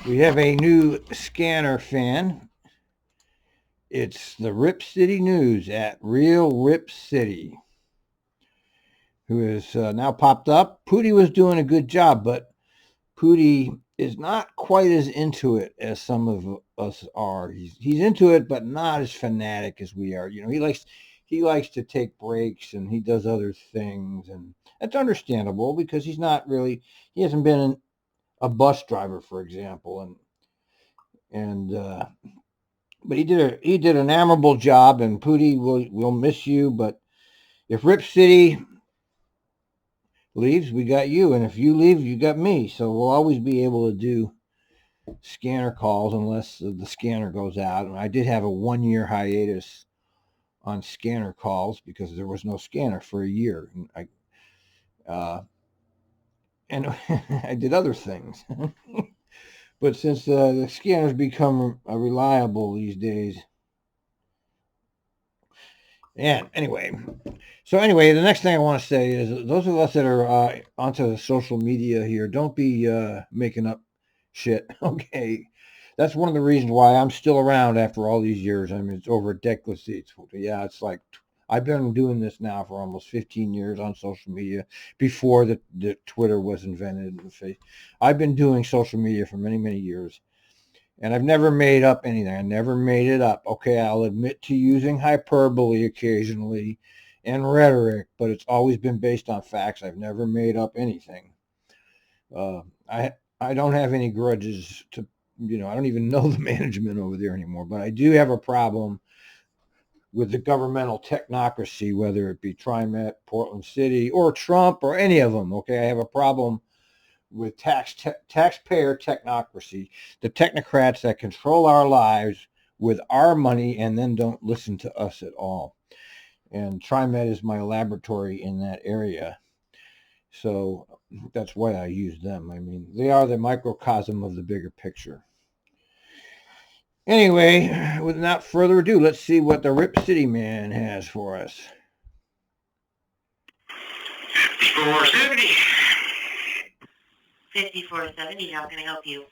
We have a new scanner fan. It's the Rip City News at Real Rip City, who has now popped up. Pooty was doing a good job, but Pooty is not quite as into it as some of us are. He's into it, but not as fanatic as we are. He likes to take breaks and he does other things, and that's understandable because he hasn't been a bus driver, for example, and but he did an admirable job. And Pooty will miss you, but if Rip City leaves, we got you, and if you leave, you got me. So we'll always be able to do scanner calls unless the scanner goes out. And I did have a 1 year hiatus on scanner calls because there was no scanner for a year. And I did other things. But since the scanners become reliable these days, and anyway, the next thing I want to say is those of us that are onto social media here, don't be making up shit. Okay, that's one of the reasons why I'm still around after all these years. I mean, it's over a decade. It's like I've been doing this now for almost 15 years on social media before the Twitter was invented. I've been doing social media for many, many years. And I've never made up anything. I never made it up. Okay, I'll admit to using hyperbole occasionally and rhetoric, but it's always been based on facts. I've never made up anything. I don't have any grudges to, I don't even know the management over there anymore, but I do have a problem with the governmental technocracy, whether it be TriMet, Portland City, or Trump, or any of them. Okay, I have a problem with taxpayer technocracy, the technocrats that control our lives with our money and then don't listen to us at all. And TriMet is my laboratory in that area. So that's why I use them. I mean, they are the microcosm of the bigger picture. Anyway, without further ado, let's see what the Rip City Man has for us. 5470. 5470, how can I help you?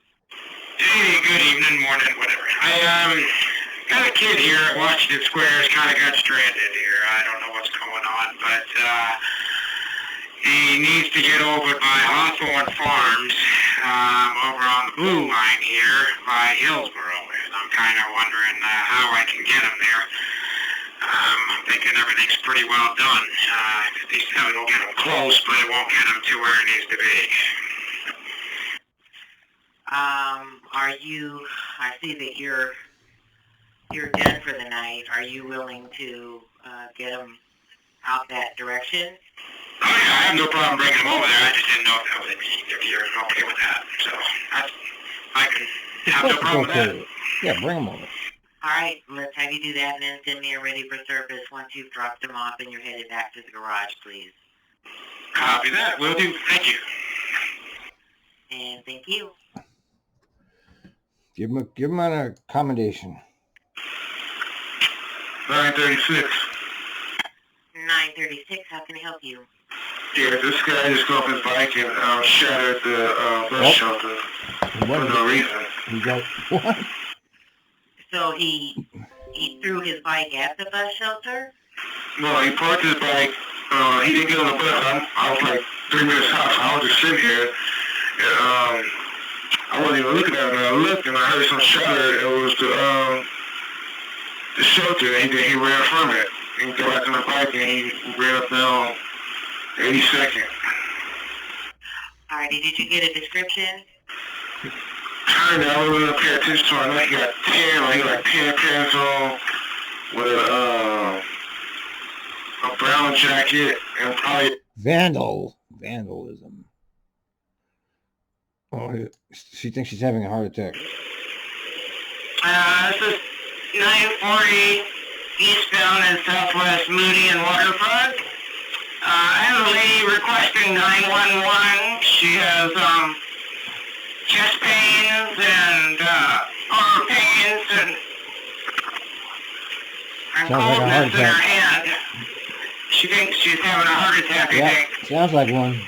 Hey, good evening, morning, whatever. I got a kid here at Washington Square. Kind of got stranded here. I don't know what's going on, but he needs to get over by Hawthorne Farms, over on the blue line here by Hillsboro. And I'm kind of wondering how I can get him there. I'm thinking everything's pretty well done. 57 will get him close, but it won't get him to where he needs to be. I see that you're done for the night. Are you willing to get him out that direction? Oh yeah, I have no problem bringing him over there. I just didn't know if you're okay with that. So I can have no problem with that. Yeah, bring him over. All right, let's have you do that and then send me a ready for service once you've dropped him off and you're headed back to the garage, please. Copy that. Will do. Thank you. And thank you. Give him an accommodation. 936. 936, how can I help you? Yeah, this guy just got off his bike and shattered the bus shelter for no reason. He got what? So he threw his bike at the bus shelter? No, he parked his bike. He didn't get on the bus. I was like 3 minutes out, so I was just sitting here. And, I wasn't even looking at it. And I looked and I heard some shatter. It was the shelter. And he ran from it. He got back on the bike and he ran up down 82nd. Alrighty, did you get a description? Kinda, I wasn't gonna pay attention to it. I know he got tan pants on with a brown jacket and probably vandalism. Oh, she thinks she's having a heart attack. This is 940 eastbound and southwest Moody and Waterfront. I have a lady requesting 911. She has chest pains and arm pains and coldness in her hand. She thinks she's having a heart attack, I think. Sounds like one.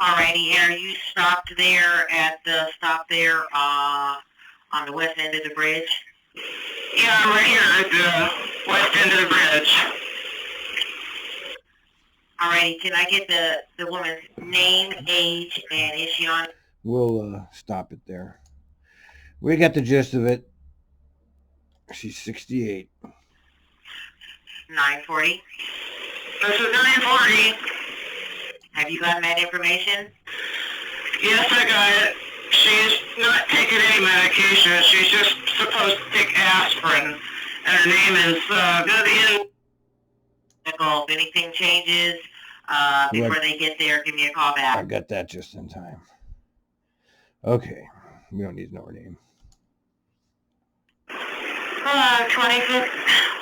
Alrighty, and are you stopped there at the stop there on the west end of the bridge? Yeah, I'm right here at the west end of the bridge. Alrighty, can I get the woman's name, age, and is she on? We'll stop it there. We got the gist of it. She's 68. 940. This is 940. Have you gotten that information? Yes, I got it. She's not taking any medication. She's just supposed to take aspirin. And her name is Vivian. If anything changes before they get there, give me a call I back. got that just in time. Okay. We don't need to know her name. 2050.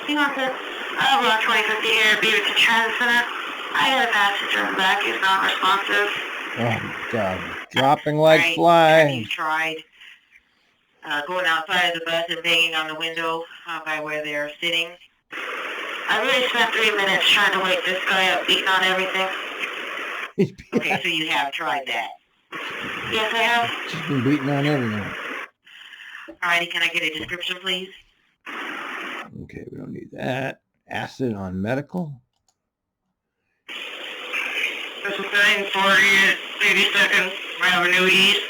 He wants it. 2050 here, Beaverton Transit Center. I got a passenger in the back. He's not responsive. Oh, God. Dropping like Have flies. you tried going outside of the bus and banging on the window by where they're sitting? I really spent 3 minutes trying to wake this guy up, beating on everything. Okay, so you have tried that? Yes, I have. She's been beating on everything. Alrighty, can I get a description, please? Okay, we don't need that. Acid on medical. This is 940 at 82nd Avenue East.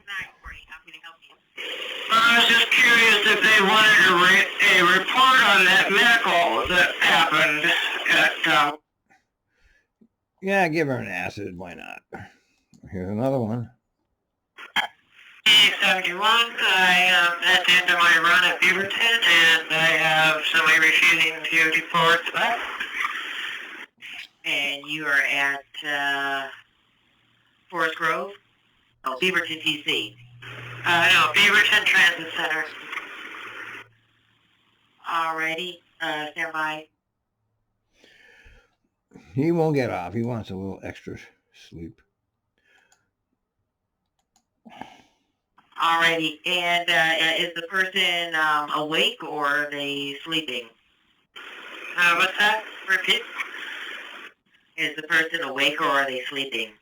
940, how can I help you? I was just curious if they wanted a report on that medical that happened at, Yeah, give her an acid. Why not? Here's another one. 71, I am at the end of my run at Beaverton, and I have somebody refusing to deport that. And you are at Forest Grove? Oh, Beaverton, DC. No, Beaverton Transit Center. Alrighty, stand by. He won't get off. He wants a little extra sleep. Alrighty, and is the person awake or are they sleeping? What's that? Repeat? Is the person awake or are they sleeping?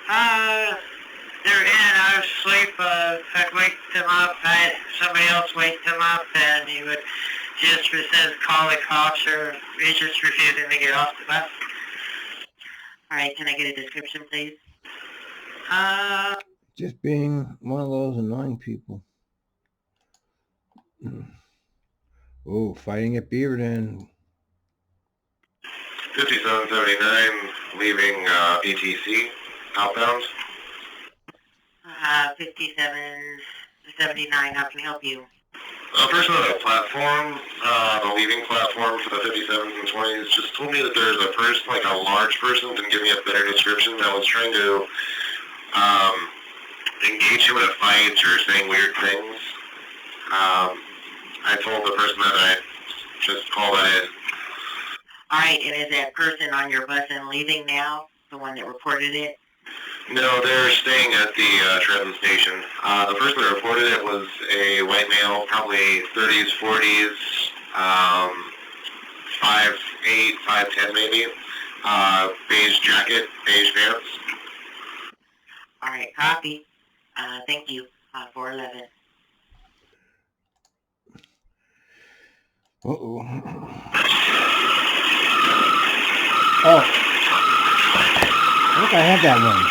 They're in and out of sleep. I waked them up. Somebody else waked them up, and he would just says call the cops, or he's just refusing to get off the bus. Alright, can I get a description, please? Just being one of those annoying people. Oh, fighting at Beaverton. 5779, leaving ETC, outbound. 5779, how can I help you? A person on the platform, the leaving platform for the 57s and 20s, just told me that there's a person, like a large person, didn't give me a better description, that was trying to engage him in a fight or saying weird things. I told the person that I just call that in. Alright, and is that person on your bus and leaving now? The one that reported it? No, they're staying at the transit station. The person that reported it was a white male, probably 30s, 40s, 5'8", 5'10", maybe. Beige jacket, beige pants. Alright, copy. Thank you. 411. Uh-oh. Oh. Look, I had that one.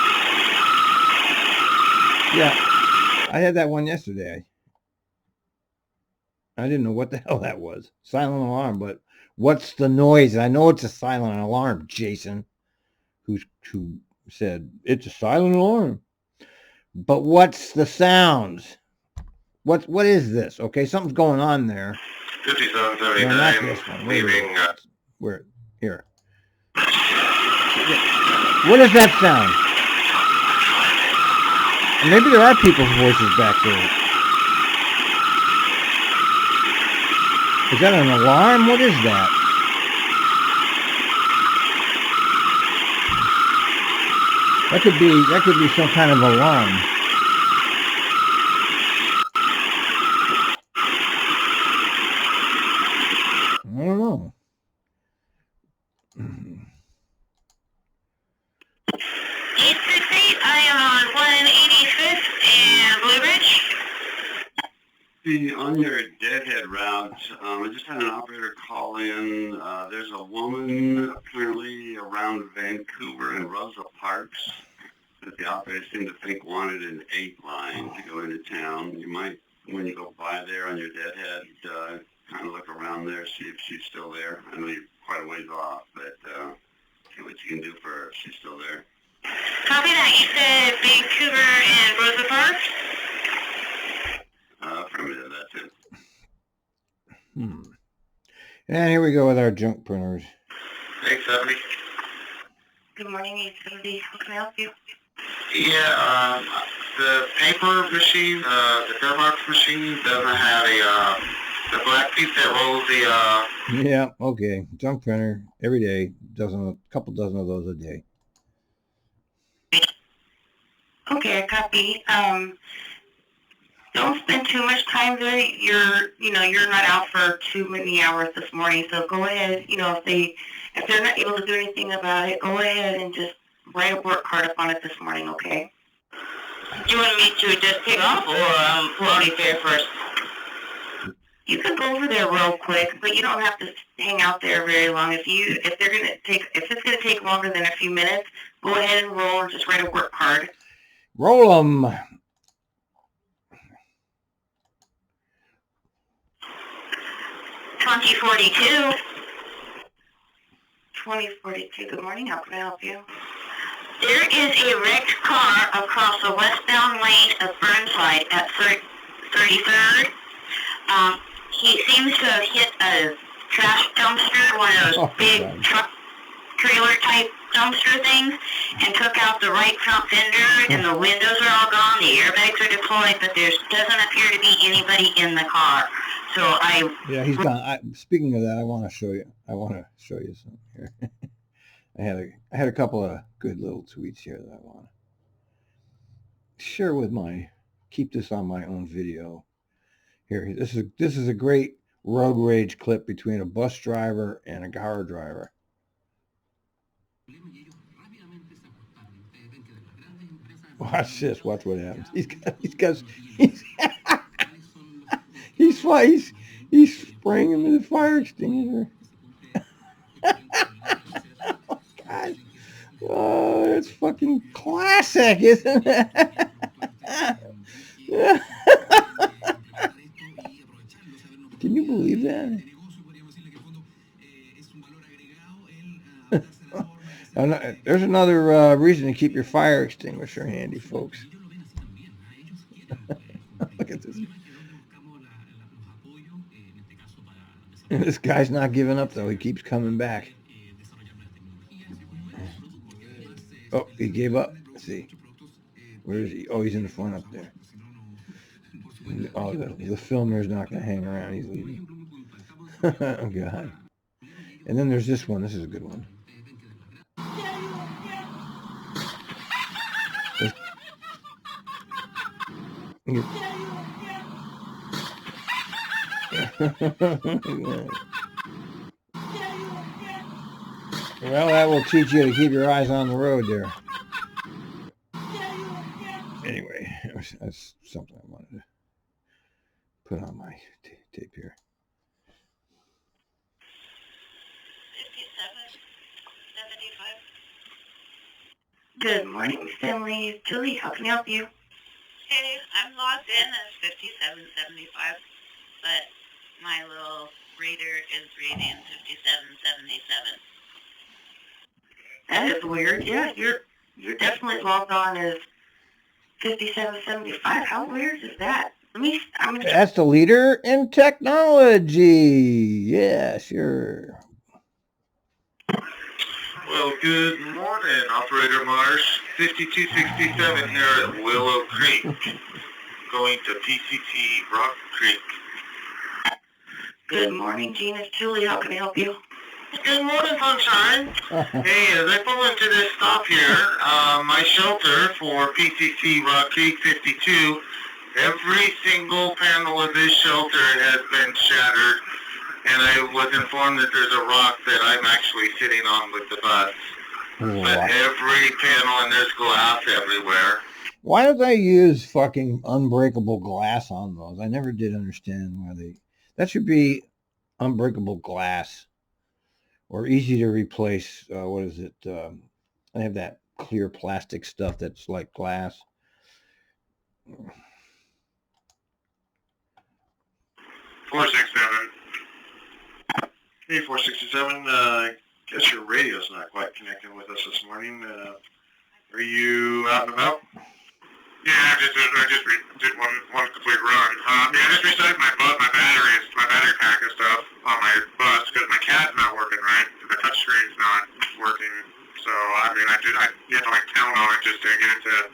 Yeah, I had that one yesterday. I didn't know what the hell that was. Silent alarm, but what's the noise? I know it's a silent alarm, Jason, who said, it's a silent alarm. But what's the sounds? What is this? Okay, something's going on there. 5779, no, not this one. leaving... Where? Here. What is that sound? Maybe there are people's voices back there. Is that an alarm? What is that? That could be some kind of alarm. I don't know. On your deadhead route, I just had an operator call in. There's a woman apparently around Vancouver and Rosa Parks that the operators seem to think wanted an 8 line to go into town. You might, when you go by there on your deadhead, kind of look around there, see if she's still there. I know you're quite a ways off, but see what you can do for her if she's still there. Copy that. You said Vancouver and Rosa Parks? Affirmative, that's it. And here we go with our junk printers. 870. Good morning, 870. How can I help you? Yeah, the paper machine, the Fairbox machine doesn't have the black piece that rolls the, Yeah, okay. Junk printer every day. A couple dozen of those a day. Okay, I copy. Don't spend too much time there. You're not out for too many hours this morning, so go ahead. If they're not able to do anything about it, go ahead and just write a work card up on it this morning, okay? Do you want me to just take off or pull out your fare first? You can go over there real quick, but you don't have to hang out there very long. If it's gonna take longer than a few minutes, go ahead and roll and just write a work card. Roll 'em. 2042. 2042. Good morning. How can I help you? There is a wrecked car across the westbound lane of Burnside at 33rd. He seems to have hit a trash dumpster, one of those big truck trailer type dumpster things, and took out the right front fender, and the windows are all gone, the airbags are deployed, but there doesn't appear to be anybody in the car. So Yeah, he's gone. Speaking of that, I want to show you something here. I had a couple of good little tweets here that I want to share keep this on my own video. Here, this is a great road rage clip between a bus driver and a car driver. Watch this. Watch what happens. He's spraying him with a fire extinguisher. Oh, God. Oh, that's fucking classic, isn't it? Can you believe that? There's another reason to keep your fire extinguisher handy, folks. Look at this. This guy's not giving up, though. He keeps coming back. Oh, he gave up. Let's see. Where is he? Oh, he's in the front up there. Oh, the filmer's not going to hang around. He's leaving. Oh, God. And then there's this one. This is a good one. Well, that will teach you to keep your eyes on the road there. Anyway, that's something I wanted to put on my tape here. 5775. Good morning, Stanley. Julie, how can I help you? Hey, I'm logged in as 5775, but my little reader is reading 5777. That is weird. Yeah, you're definitely logged on as 5775. How weird is that? That's the leader in technology. Yeah, sure. Well, good morning, Operator Mars. 5267 here at Willow Creek, going to PCT Rock Creek. Good morning, Gene. It's Julie. How can I help you? Good morning, sunshine. Hey, as I pull into this stop here, my shelter for PCT Rock Creek 52, every single panel of this shelter has been shattered, and I was informed that there's a rock that I'm actually sitting on with the bus. But every panel, and there's glass everywhere. Why don't they use fucking unbreakable glass on those? I never did understand why they... That should be unbreakable glass or easy to replace. What is it? I have that clear plastic stuff that's like glass. 467. Hey, 467. Guess your radio's not quite connecting with us this morning. Are you out and about? Yeah, I just did one complete run. Yeah, I just restarted my batteries, my battery pack and stuff on my bus because my cat's not working right. The touch screen's not working. So I mean, you have to like count on it just to get it to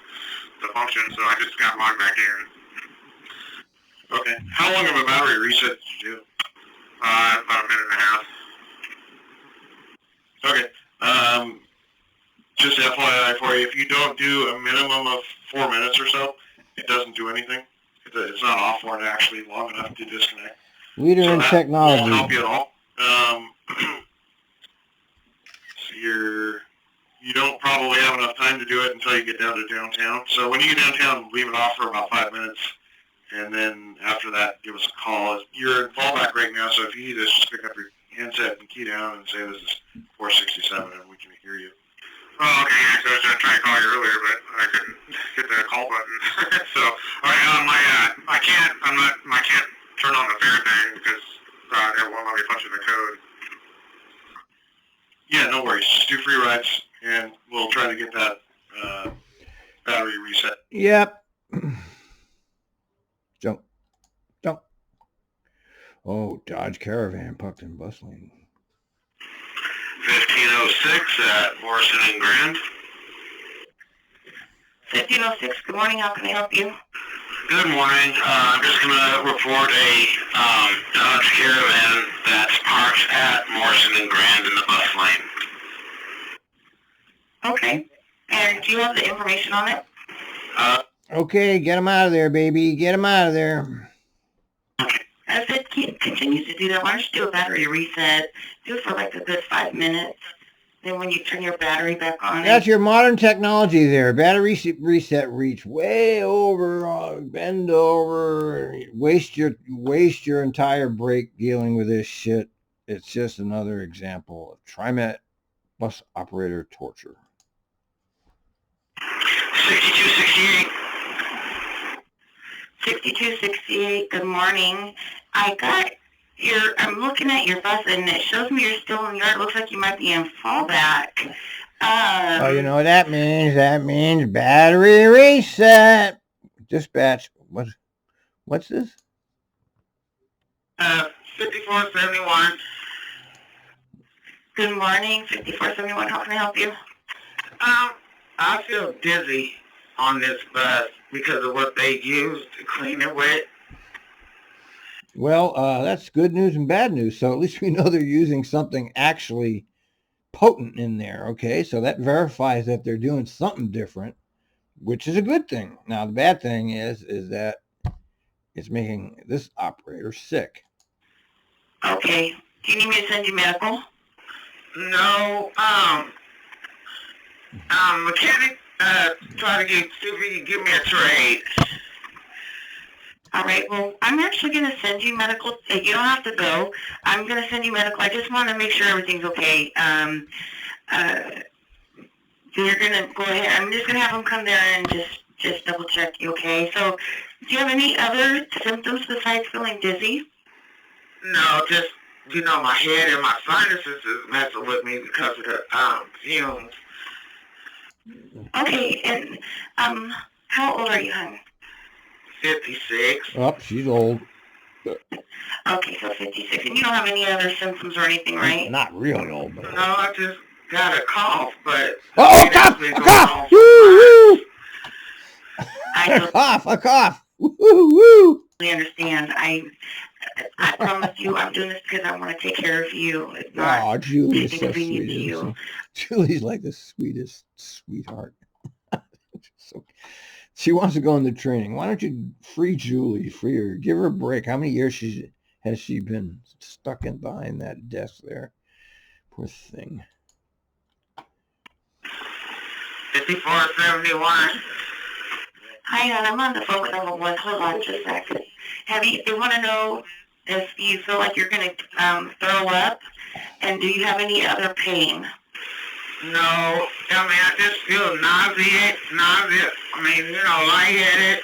function. So I just got logged back in. Okay. How long of a battery reset did you do? About a minute and a half. Okay. Just FYI for you, if you don't do a minimum of 4 minutes or so, it doesn't do anything. It's not off for it actually long enough to disconnect. Leader in technology. Won't help you at all. So you don't probably have enough time to do it until you get down to downtown. So when you get downtown, leave it off for about 5 minutes. And then after that, give us a call. You're in fallback right now, so if you need us, just pick up your handset and key down and say this is 467 and we can hear you. Oh, okay, yeah, so I was trying to call you earlier, but I couldn't hit the call button. So, all right, I can't turn on the fare thing because it won't let me punch in the code. Yeah, no worries. Just do free rides, and we'll try to get that battery reset. Yep. Jump. Oh, Dodge Caravan parked in bus lane. 1506 at Morrison and Grand. 1506, good morning, how can I help you? Good morning. I'm just going to report a Dodge Caravan that's parked at Morrison and Grand in the bus lane. Okay, and do you have the information on it? Okay, get him out of there, baby. Get him out of there. As it continues to do that, why don't you do a battery reset? Do it for like a good 5 minutes. Then when you turn your battery back on... That's your modern technology there. Battery reset, reach way over, bend over, waste your entire break dealing with this shit. It's just another example of TRIMET bus operator torture. 6268. 6268, good morning. I'm looking at your bus and it shows me you're still in yard. It looks like you might be in fallback. Oh, you know what that means? That means battery reset. Dispatch. What's this? 5471. Good morning, 5471. How can I help you? I feel dizzy on this bus because of what they used to clean it with. Well, that's good news and bad news. So at least we know they're using something actually potent in there. Okay, so that verifies that they're doing something different, which is a good thing. Now, the bad thing is that it's making this operator sick. Okay. Do you need me to send you medical? No. Mechanic, try to see if he can give me a trade. All right, well, I'm actually going to send you medical. You don't have to go. I'm going to send you medical. I just want to make sure everything's okay. You're going to go ahead. I'm just going to have them come there and just double check you, okay? So, do you have any other symptoms besides feeling dizzy? No, just, my head and my sinuses is messing with me because of the fumes. Okay, and how old are you, hon? 56. Oh, she's old. Okay, so 56. And you don't have any other symptoms or anything, right? Not really old, but... No, I just got a cough, but... Oh, a cough! A cough! Woo, woo! A cough! Woo, woo! I understand. I promise you, I'm doing this because I want to take care of you. It's not Oh, Julie's so inconvenient to sweet. you. Julie's like the sweetest sweetheart. So, she wants to go into training. Why don't you free Julie? Free her. Give her a break. How many years has she been stuck in behind that desk there? Poor thing. 5471. Hi, hon. I'm on the phone with number one. Hold on just a second. They want to know if you feel like you're going to throw up, and do you have any other pain? No, I mean, I just feel nausea. I mean, you know, lightheaded.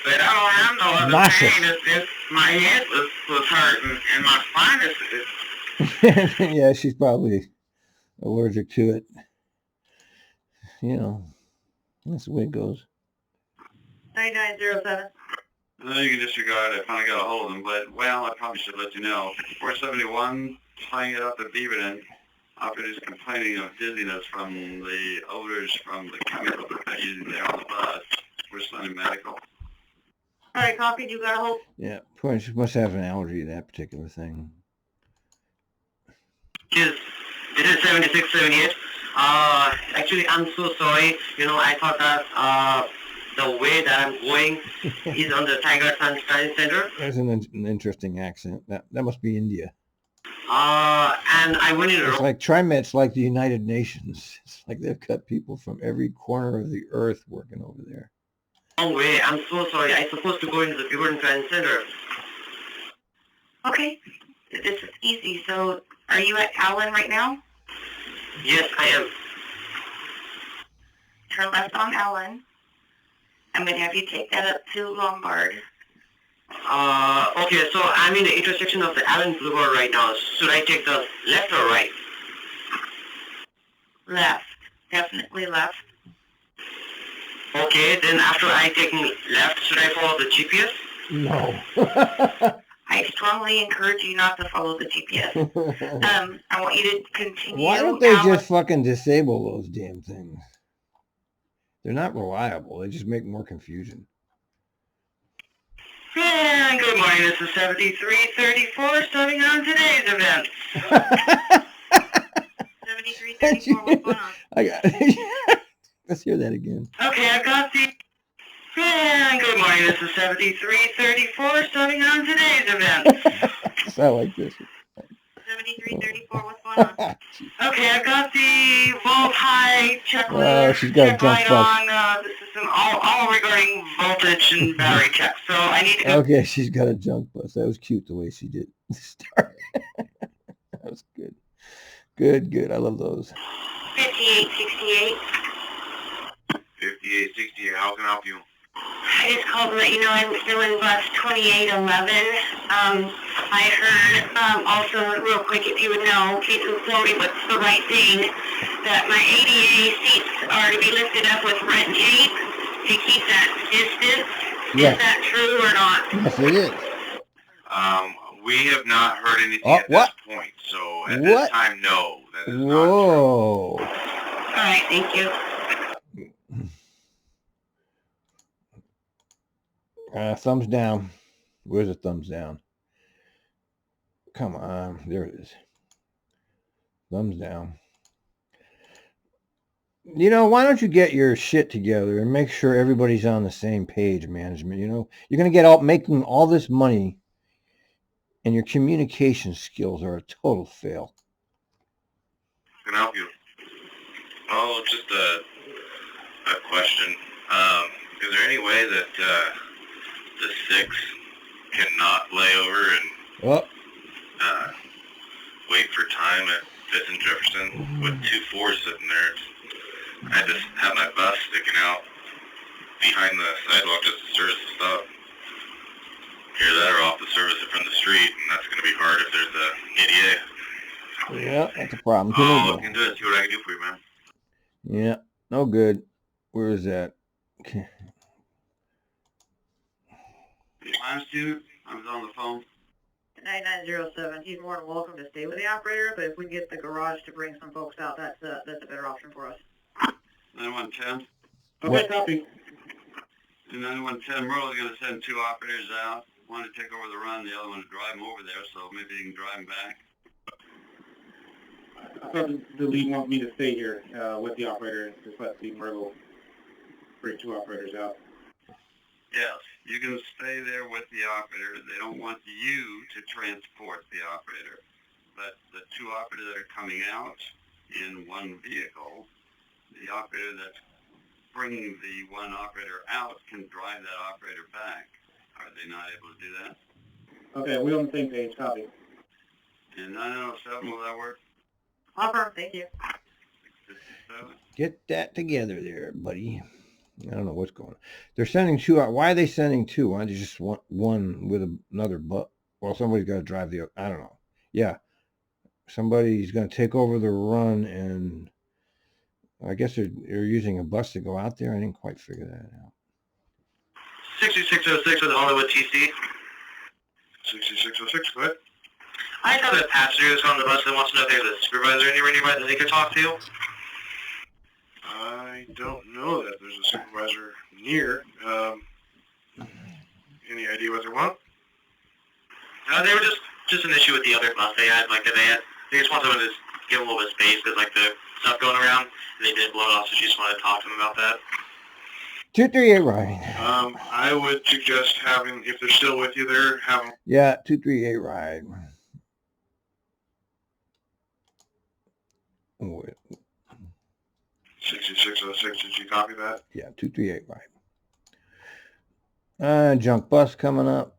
But I don't have no other Nauseous. pain. It's just my head was hurting and my spine is... Yeah, she's probably allergic to it. You know, that's the way it goes. 9907. You can disregard it. I finally got a hold of him, but, well, I probably should let you know. 471, trying it out the Beaverton. Operators complaining of dizziness from the odors from the chemical that they're using there on the bus. We're sending medical. All right, copy. You got a hold? Yeah, probably she must have an allergy to that particular thing. Yes, this is 7678. Actually, I'm so sorry. You know, I thought that the way that I'm going is on the Tiger Sunshine Center. That's an interesting accent. That must be India. And I wanted to... It's like TRIMET's like the United Nations. It's like they've got people from every corner of the earth working over there. Wrong way. I'm so sorry. I'm supposed to go into the Burnside Trans Center. Okay. This is easy. So, are you at Allen right now? Yes, I am. Turn left on Allen. I'm going to have you take that up to Lombard. Okay, so I'm in the intersection of the Allen Boulevard right now. Should I take the left or right? Left. Definitely left. Okay, then after I take left, should I follow the GPS? No. I strongly encourage you not to follow the GPS. I want you to continue. Why don't they just fucking disable those damn things? They're not reliable. They just make more confusion. Yeah, good morning. This is 7334 starting on today's event. 7334, what's going on? I got Let's hear that again. Okay, I've got the... Yeah, good morning. This is 7334 starting on today's event. Sound like this. 7334, what's going on? Okay, I've got the volt high checklist. Oh, she's got a jump light bus. on the system, all regarding voltage and battery check. So I need to go... Okay, she's got a junk bus. That was cute the way she did start. That was good. Good. I love those. 5868. 5868, how can I help you? I just called to let you know I'm still in bus 2811. I heard also, real quick, if you would know, please inform me what's the right thing, that my ADA seats are to be lifted up with red tape to keep that distance. Yes. Is that true or not? Yes, it is. We have not heard anything Oh, at what? this point, so at What? this time, no, that is not true. Whoa. All right, thank you. Thumbs down. Where's the thumbs down? Come on. There it is. Thumbs down. You know, why don't you get your shit together and make sure everybody's on the same page, management? You know, you're going to get making all this money and your communication skills are a total fail. Can I help you? Oh, just a question. Is there any way that the 6 cannot lay over and wait for time at 5th and Jefferson with 2 4s sitting there? I just have my bus sticking out behind the sidewalk just to service the stop. Either that or off the service it from the street, and that's going to be hard if there's a ADA. Yeah, that's a problem. I'll look into it, see what I can do for you, man. Yeah, no good. Where is that? Okay. Last dude, I was on the phone. 9907, he's more than welcome to stay with the operator, but if we can get the garage to bring some folks out, that's a better option for us. 9110. Okay, copy. 9110, Merle's going to send 2 operators out. One to take over the run, the other one to drive them over there, so maybe you can drive them back. I thought the lead wants me to stay here with the operator and just let Steve Merle bring 2 operators out. Yes, you can stay there with the operator. They don't want you to transport the operator. But the 2 operators that are coming out in one vehicle, the operator that's bringing the one operator out can drive that operator back. Are they not able to do that? Okay, we're on the same page. Copy. And 907, will that work? Hopper, thank you. 657? Get that together there, buddy. I don't know what's going on. They're sending two out. Why are they sending two? Why don't you just want one with another but? Well, somebody's got to drive the. I don't know. Yeah, somebody's going to take over the run, and I guess they're using a bus to go out there. I didn't quite figure that out. 6606 with Hollywood TC. 6606, go ahead. I have a passenger that's on the bus that wants to know if there's a supervisor anywhere nearby that they could talk to. I don't know that there's a supervisor near. Any idea what they want? They were just an issue with the other bus they had. Like, they just want someone to get a little bit of space because, like, the stuff going around, and they did blow it off, so she just wanted to talk to them about that. 238 ride. I would suggest having, if they're still with you there, having... Yeah, 238 ride. Oh, 6606, did you copy that? yeah, 238 ride. Junk bus coming up.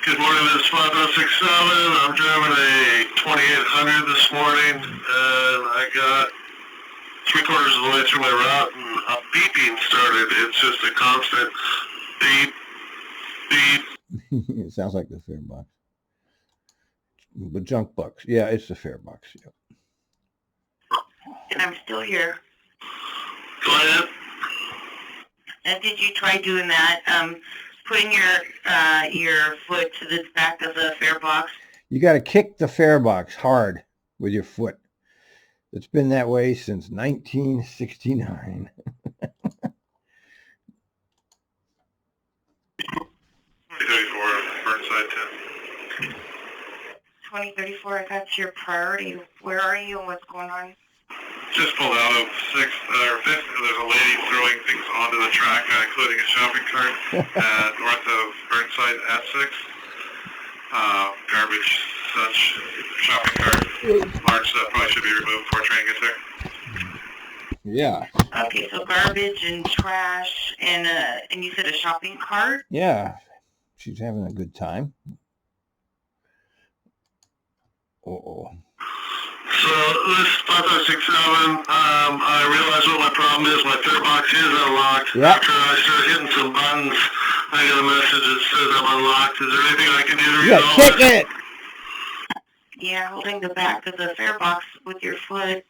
Good morning, this is 5067. I'm driving a 2800 this morning, and I got 3/4 of the way through my route, and a beeping started. It's just a constant beep, beep. It sounds like the fare box. The junk box. Yeah, it's the fare box. Yep. And I'm still here. Go ahead. And did you try doing that? Putting your foot to the back of the fare box? You got to kick the fare box hard with your foot. It's been that way since 1969. 2034, Burnside 10. 2034, I got your priority. Where are you and what's going on? Just pulled out of 6th or 5th. There's a lady throwing things onto the track, including a shopping cart north of Burnside at 6th. Garbage, such shopping cart, large stuff probably should be removed before a train gets there. Yeah. Okay, so garbage and trash and you said a shopping cart? Yeah. She's having a good time. Uh-oh. So this is 5067. I realize what my problem is. My fare box is unlocked. Yep. After I start hitting some buttons, I get a message that says I'm unlocked. Is there anything I can do to resolve Yeah, kick this? it. Yeah, holding the back of the fare box with your foot.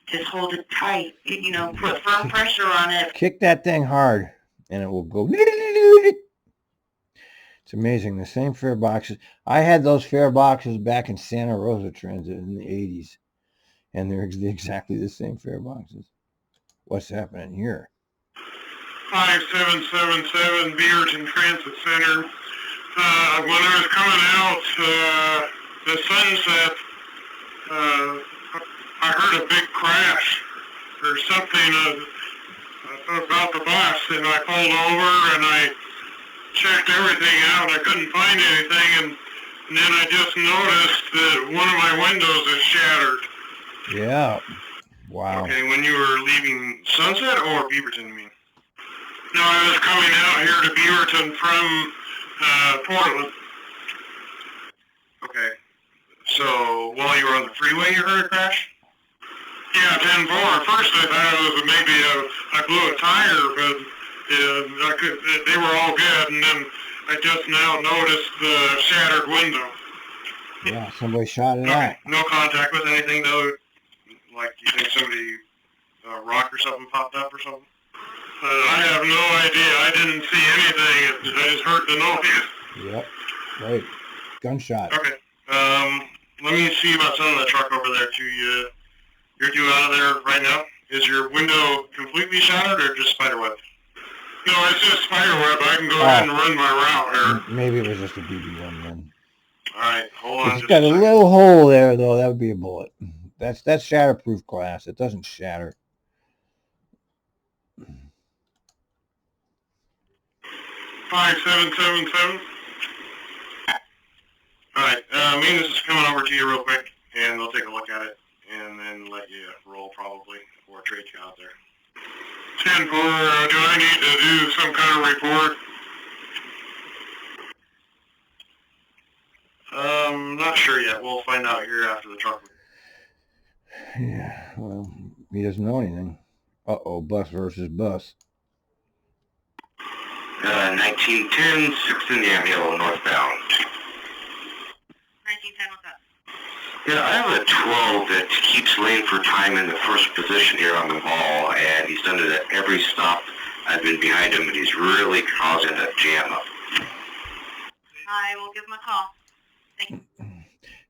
Just hold it tight. You know, put firm pressure on it. Kick that thing hard, and it will go. It's amazing. The same fare boxes. I had those fare boxes back in Santa Rosa Transit in the 80s, and they're exactly the same fare boxes. What's happening here? 5777 Beaverton Transit Center. When I was coming out the sunset, I heard a big crash or something about the bus, and I pulled over and I checked everything out. I couldn't find anything, and then I just noticed that one of my windows is shattered. Yeah. Wow. Okay, when you were leaving Sunset or Beaverton, you mean? No, I was coming out here to Beaverton from Portland. Okay. So while you were on the freeway, you heard a crash? Yeah, 10-4. First I thought it was maybe I blew a tire, but they were all good, and then I just now noticed the shattered window. Yeah, somebody shot it out. No contact with anything, though? Like, you think somebody, a rock or something popped up or something? I have no idea. I didn't see anything. I just heard the noise. Yep. Right. Gunshot. Okay. Let me see about sending the truck over there to you. You're due out of there right now? Is your window completely shattered or just spiderweb? No, it's just spiderweb. I can go ahead and run my route here. Maybe it was just a BB-1 then. All right, hold on. It's got a little hole there, though. That would be a bullet. That's shatterproof glass. It doesn't shatter. 5777. All right, maintenance is coming over to you real quick, and they'll take a look at it, and then let you roll probably, or trade you out there. 10-4, do I need to do some kind of report? Not sure yet. We'll find out here after the truck. Yeah, well, he doesn't know anything. Uh-oh, bus versus bus. 1910, 6th Indiana Hill, northbound. 1910, what's up? Yeah, I have a 12 that keeps lane for time in the first position here on the ball, and he's done it at every stop. I've been behind him, and he's really causing a jam up. I will give him a call. Thank you.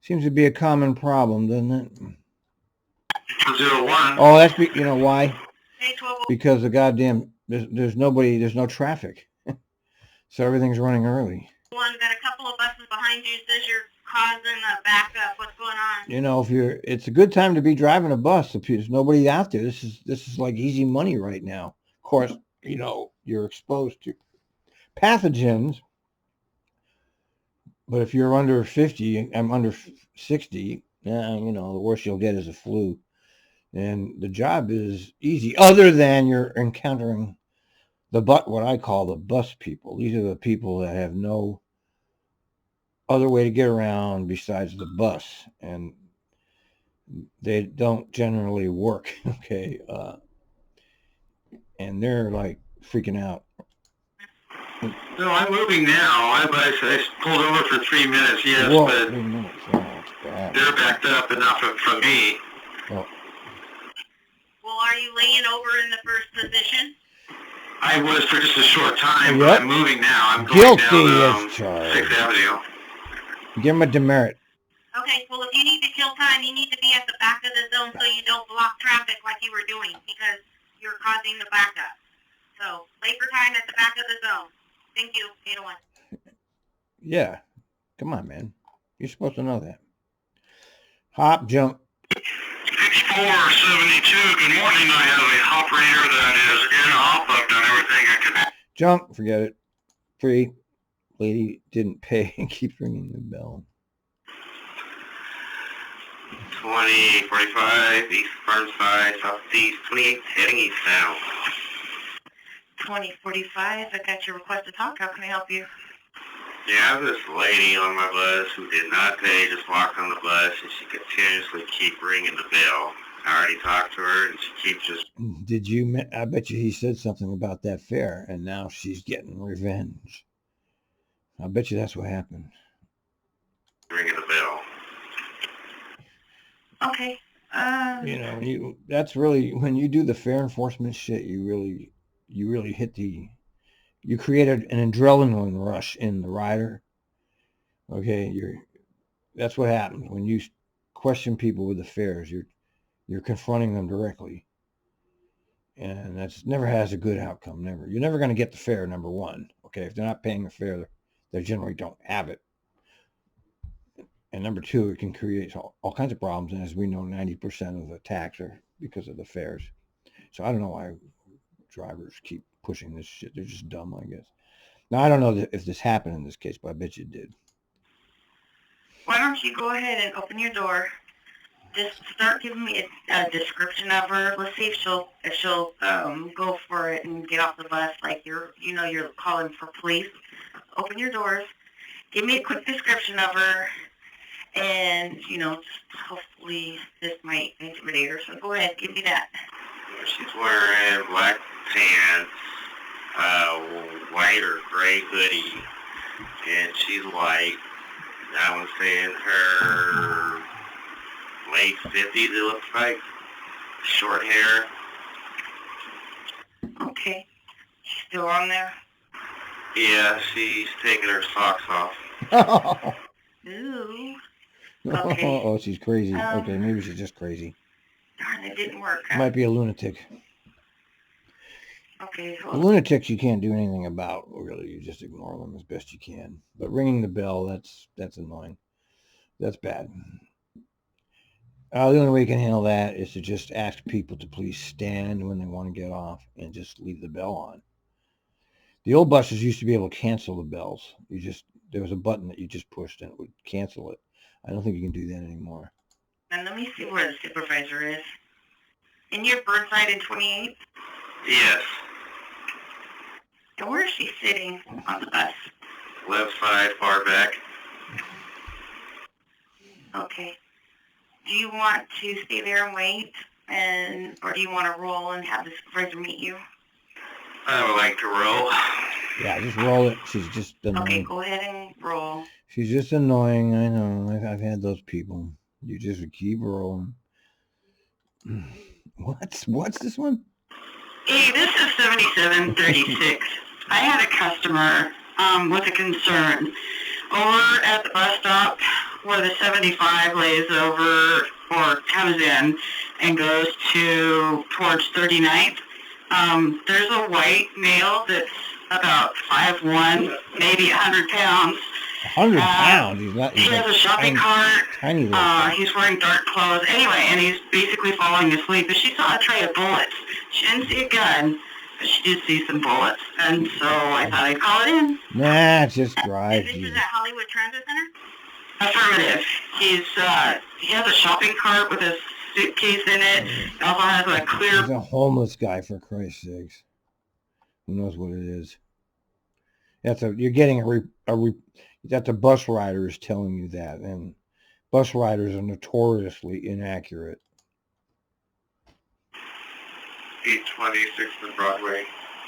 Seems to be a common problem, doesn't it? 201. Oh, that's you know why? Hey, 12. Because the goddamn there's no traffic, so everything's running early. One, got a couple of buses behind you. Says you're causing a backup. What's going on? You know, it's a good time to be driving a bus. If there's nobody out there, this is like easy money right now. Of course, you know you're exposed to pathogens, but if you're under 50, I'm under 60. Yeah, you know the worst you'll get is a flu, and the job is easy. Other than you're encountering what I call the bus people. These are the people that have no other way to get around besides the bus, and they don't generally work. Okay, and they're like freaking out. No, I'm moving now. I pulled over for 3 minutes, yes, Whoa, but 3 minutes. Oh, that's bad. they're backed up enough from me. Oh. Well, are you laying over in the first position? I was for just a short time, Yep. but I'm moving now. I'm going Guilty down as charged. 6th Avenue. Give him a demerit. Okay, well, if you need to kill time, you need to be at the back of the zone so you don't block traffic like you were doing because you're causing the backup. So, labor time at the back of the zone. Thank you, 801. Yeah. Come on, man. You're supposed to know that. Hop, jump. 6472, good morning. I have a operator that is in op. I've done everything I can. Jump. Forget it. Free. Lady didn't pay and keeps ringing the bell. 2045, East Burnside, Southeast 28, heading eastbound. 2045, I got your request to talk. How can I help you? Yeah, I have this lady on my bus who did not pay, just walked on the bus, and she continuously keep ringing the bell. I already talked to her, and she keeps just... I bet you he said something about that fare, and now she's getting revenge. I bet you that's what happened. ringing the bell. Okay. You know, that's really, when you do the fare enforcement shit, you really hit you created an adrenaline rush in the rider. Okay, that's what happens when you question people with the fares. You're confronting them directly, and that's never has a good outcome. Never. You're never going to get the fare, number one. Okay, if they're not paying the fare, they generally don't have it. And number two, it can create all kinds of problems. And as we know, 90% of the attacks are because of the fares. So I don't know why drivers keep pushing this shit. They're just dumb, I guess. Now, I don't know if this happened in this case, but I bet you it did. Why don't you go ahead and open your door? Just start giving me a description of her. Let's see if she'll go for it and get off the bus like you're calling for police. Open your doors. Give me a quick description of her. And, hopefully this might intimidate her. So go ahead, give me that. She's wearing black pants, white or gray hoodie, and she's white. I would say in her late 50s, it looks like. Short hair. Okay. She's still on there? Yeah, she's taking her socks off. Ooh. Okay. Oh, she's crazy. Okay, maybe she's just crazy. Darn, it didn't work. Might be a lunatic. Okay. Well, lunatics you can't do anything about, really. You just ignore them as best you can. But ringing the bell, that's annoying. That's bad. The only way you can handle that is to just ask people to please stand when they want to get off and just leave the bell on. The old buses used to be able to cancel the bells. There was a button that you just pushed and it would cancel it. I don't think you can do that anymore. And let me see where the supervisor is. And you're Burnside in 28? Yes. And where is she sitting on the bus? Left side, far back. Okay. Do you want to stay there and wait, or do you want to roll and have the supervisor meet you? I would like to roll. Yeah, just roll it. She's just annoying. Okay, go ahead and roll. She's just annoying. I know. I've had those people. You just keep rolling. What's this one? Hey, this is 7736. I had a customer with a concern. Over at the bus stop where the 75 lays over or comes in and goes towards 39th, there's a white male that's about 5'1", maybe 100 pounds. 100 pounds? He has a shopping cart. Tiny little He's wearing dark clothes. Anyway, and he's basically falling asleep. But she saw a tray of bullets. She didn't see a gun, but she did see some bullets. And so I thought I'd call it in. Nah, just drive. This is at Hollywood Transit Center? Affirmative. He has a shopping cart with a suitcase in it. He also has a clear... He's a homeless guy, for Christ's sakes. Who knows what it is? You're getting that the bus rider is telling you that, and bus riders are notoriously inaccurate. 820, 6th and Broadway,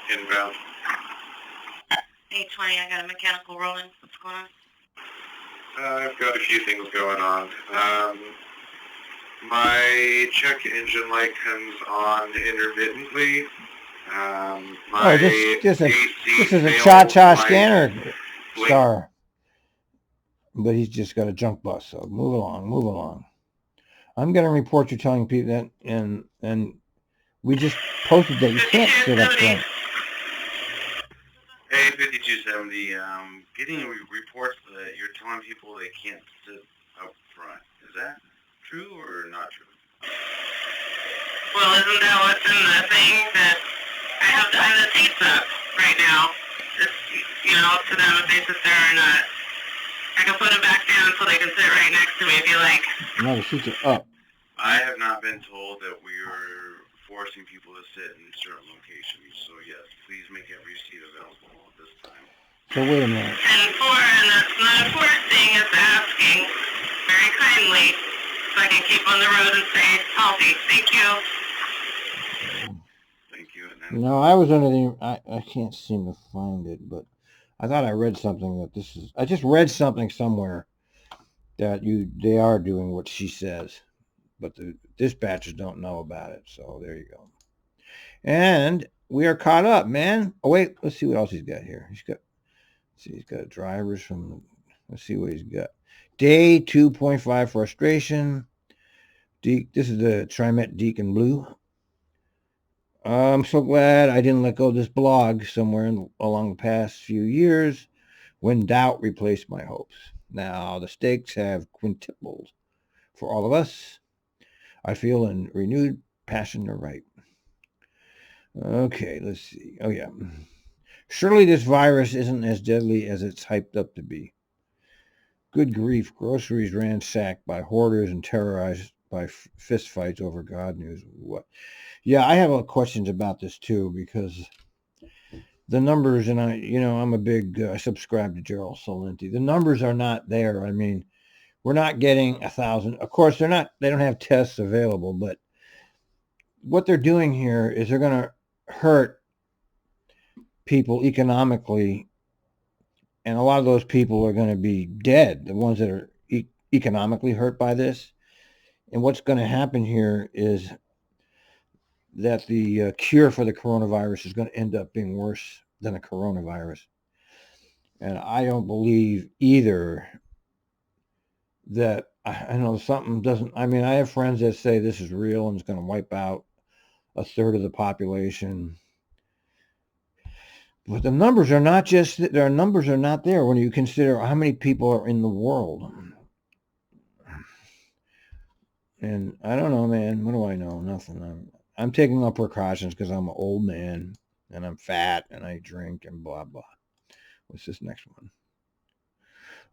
inbound. 820, I got a mechanical rolling. What's going on? I've got a few things going on. My check engine light comes on intermittently. This is a cha-cha scanner star. But he's just got a junk bus, so move along. I'm going to report you telling people that, and we just posted that you can't sit up front. Hey, 5270, getting reports that you're telling people they can't sit up front. Is that true or not true? Well, isn't that what's in the thing that I have the seats up right now? Just, up to them if they sit there or not. I can put them back down so they can sit right next to me if you like. No, the seats are up. I have not been told that we are forcing people to sit in certain locations. So yes, please make every seat available at this time. So wait a minute. And that's not a forcing, it's asking very kindly so I can keep on the road and stay healthy. Thank you. Thank you. No, I was under the... I can't seem to find it, but I thought I read something that this is... I just read something somewhere that they are doing what she says, but the dispatchers don't know about it, so there you go. And we are caught up, man. Oh, wait, let's see what else he's got here. He's got drivers from... Let's see what he's got. Day 2.5 frustration. This is the TRIMET Deacon Blue. I'm so glad I didn't let go of this blog somewhere along the past few years when doubt replaced my hopes. Now the stakes have quintupled for all of us. I feel a renewed passion to write. Okay, let's see. Oh, yeah. Surely this virus isn't as deadly as it's hyped up to be. Good grief, groceries ransacked by hoarders and terrorized by fistfights over God knows what. Yeah, I have questions about this too, because the numbers, and I'm a big, I subscribe to Gerald Salenti. The numbers are not there. I mean, we're not getting 1,000. Of course, they don't have tests available, but what they're doing here is they're going to hurt people economically, and a lot of those people are going to be dead, the ones that are economically hurt by this. And what's going to happen here is that the cure for the coronavirus is going to end up being worse than the coronavirus. And I don't believe either that, I know something doesn't, I mean, I have friends that say this is real and it's going to wipe out a third of the population. But the numbers are not just, their numbers are not there when you consider how many people are in the world. And I don't know, man. What do I know? Nothing. I'm taking all precautions because I'm an old man and I'm fat and I drink and blah, blah. What's this next one?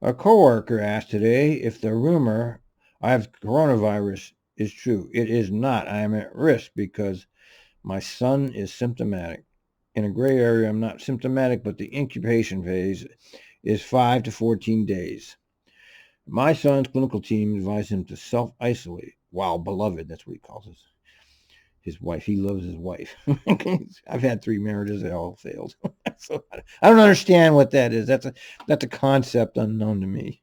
A coworker asked today if the rumor I have coronavirus is true. It is not. I am at risk because My son is symptomatic. In a gray area, I'm not symptomatic, but the incubation phase is 5 to 14 days. My son's clinical team advised him to self-isolate while beloved. That's what he calls his wife. He loves his wife. I've had 3 marriages. They all failed. So I don't understand what that is. That's a concept unknown to me.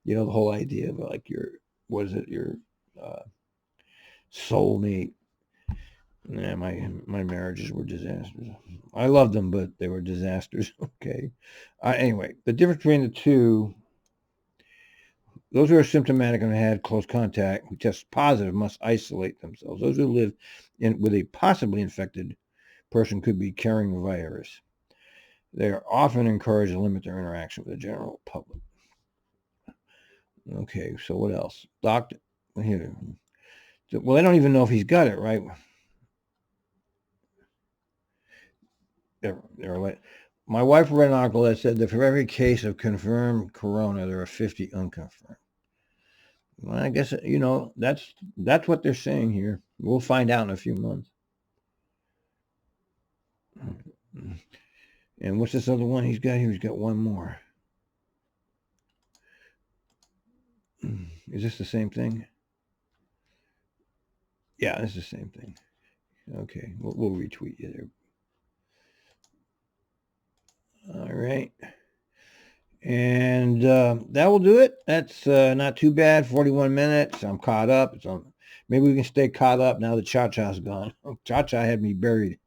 The whole idea of like your soulmate. Yeah, my marriages were disasters. I loved them, but they were disasters. Okay. Anyway, the difference between the two, those who are symptomatic and had close contact, who test positive, must isolate themselves. Those who live with a possibly infected person could be carrying the virus. They are often encouraged to limit their interaction with the general public. Okay, so what else? Doctor, here. Well, they don't even know if he's got it, right? My wife read an article that said that for every case of confirmed corona, there are 50 unconfirmed. Well, I guess, that's what they're saying here. We'll find out in a few months. And what's this other one he's got here? He's got one more. Is this the same thing? Yeah, it's the same thing. Okay, we'll retweet you there. All right. And that will do it. That's not too bad. 41 minutes. I'm caught up. Maybe we can stay caught up now that Cha-Cha's gone. Cha-Cha had me buried.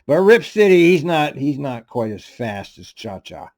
But Rip City, he's not quite as fast as Cha-Cha.